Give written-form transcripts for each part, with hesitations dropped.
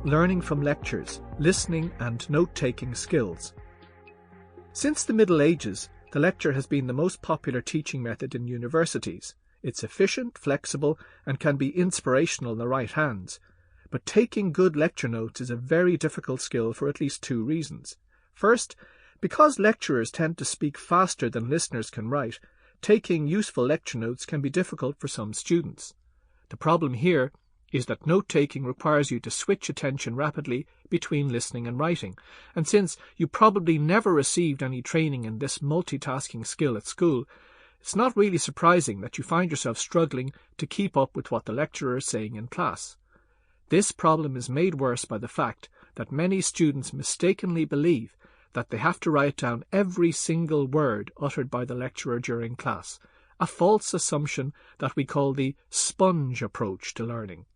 learning from lectures, listening and note-taking skills. Since the Middle Ages, the lecture has been the most popular teaching method in universities. It's efficient, flexible, and can be inspirational in the right hands. But taking good lecture notes is a very difficult skill for at least two reasons. First, because lecturers tend to speak faster than listeners can write, taking useful lecture notes can be difficult for some students. The problem here is that note-taking requires you to switch attention rapidly between listening and writing, and since you probably never received any training in this multitasking skill at school, it's not really surprising that you find yourself struggling to keep up with what the lecturer is saying in class. This problem is made worse by the fact that many students mistakenly believe that they have to write down every single word uttered by the lecturer during class, a false assumption that we call the sponge approach to learning.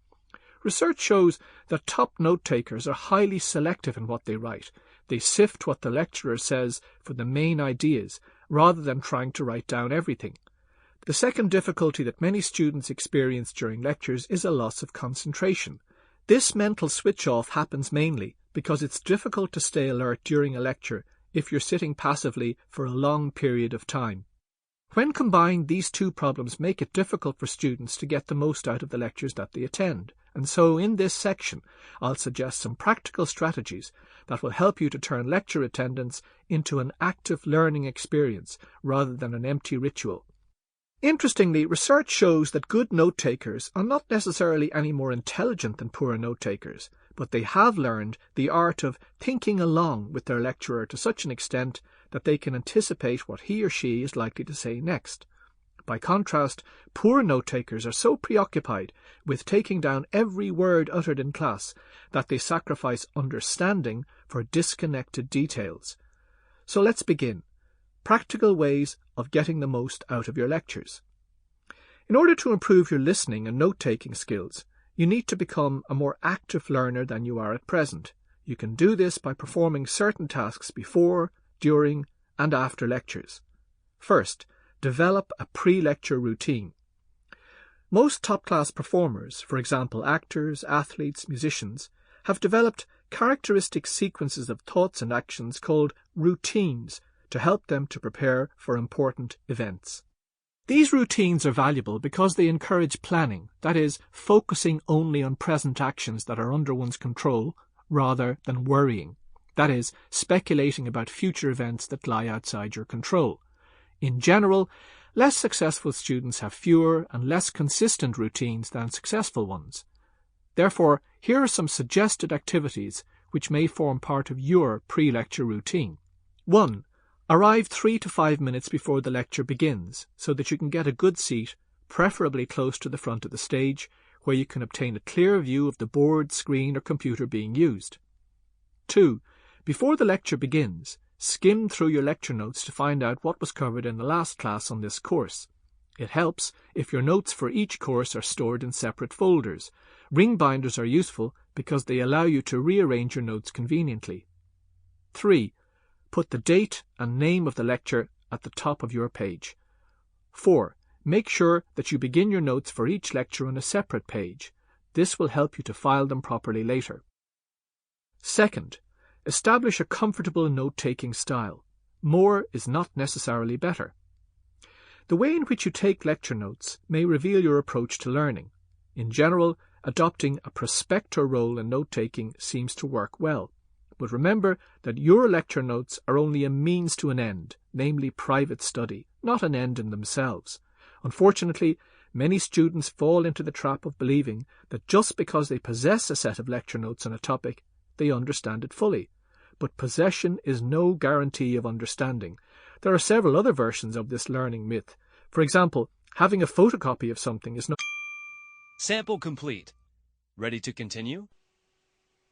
Research shows that top note-takers are highly selective in what they write. They sift what the lecturer says for the main ideas, rather than trying to write down everything. The second difficulty that many students experience during lectures is a loss of concentration. This mental switch-off happens mainly because it's difficult to stay alert during a lecture if you're sitting passively for a long period of time. When combined, these two problems make it difficult for students to get the most out of the lectures that they attend. And so in this section, I'll suggest some practical strategies that will help you to turn lecture attendance into an active learning experience rather than an empty ritual. Interestingly, research shows that good note-takers are not necessarily any more intelligent than poor note-takers, but they have learned the art of thinking along with their lecturer to such an extent that they can anticipate what he or she is likely to say next. By contrast, poor note-takers are so preoccupied with taking down every word uttered in class that they sacrifice understanding for disconnected details. So let's begin. Practical ways of getting the most out of your lectures. In order to improve your listening and note-taking skills, you need to become a more active learner than you are at present. You can do this by performing certain tasks before, during, and after lectures. First, develop a pre-lecture routine. Most top-class performers, for example actors, athletes, musicians, have developed characteristic sequences of thoughts and actions called routines to help them to prepare for important events. These routines are valuable because they encourage planning, that is, focusing only on present actions that are under one's control, rather than worrying, that is, speculating about future events that lie outside your control. In general, less successful students have fewer and less consistent routines than successful ones. Therefore, here are some suggested activities which may form part of your pre-lecture routine. 1. Arrive 3 to 5 minutes before the lecture begins so that you can get a good seat, preferably close to the front of the stage, where you can obtain a clear view of the board, screen or computer being used. 2. Before the lecture begins, skim through your lecture notes to find out what was covered in the last class on this course. It helps if your notes for each course are stored in separate folders. Ring binders are useful because they allow you to rearrange your notes conveniently. 3. Put the date and name of the lecture at the top of your page. 4. Make sure that you begin your notes for each lecture on a separate page. This will help you to file them properly later. Second, establish a comfortable note-taking style. More is not necessarily better. The way in which you take lecture notes may reveal your approach to learning. In general, adopting a prospector role in note-taking seems to work well. But remember that your lecture notes are only a means to an end, namely private study, not an end in themselves. Unfortunately, many students fall into the trap of believing that just because they possess a set of lecture notes on a topic, they understand it fully. But possession is no guarantee of understanding. There are several other versions of this learning myth. For example, having a photocopy of something is not... Sample complete. Ready to continue?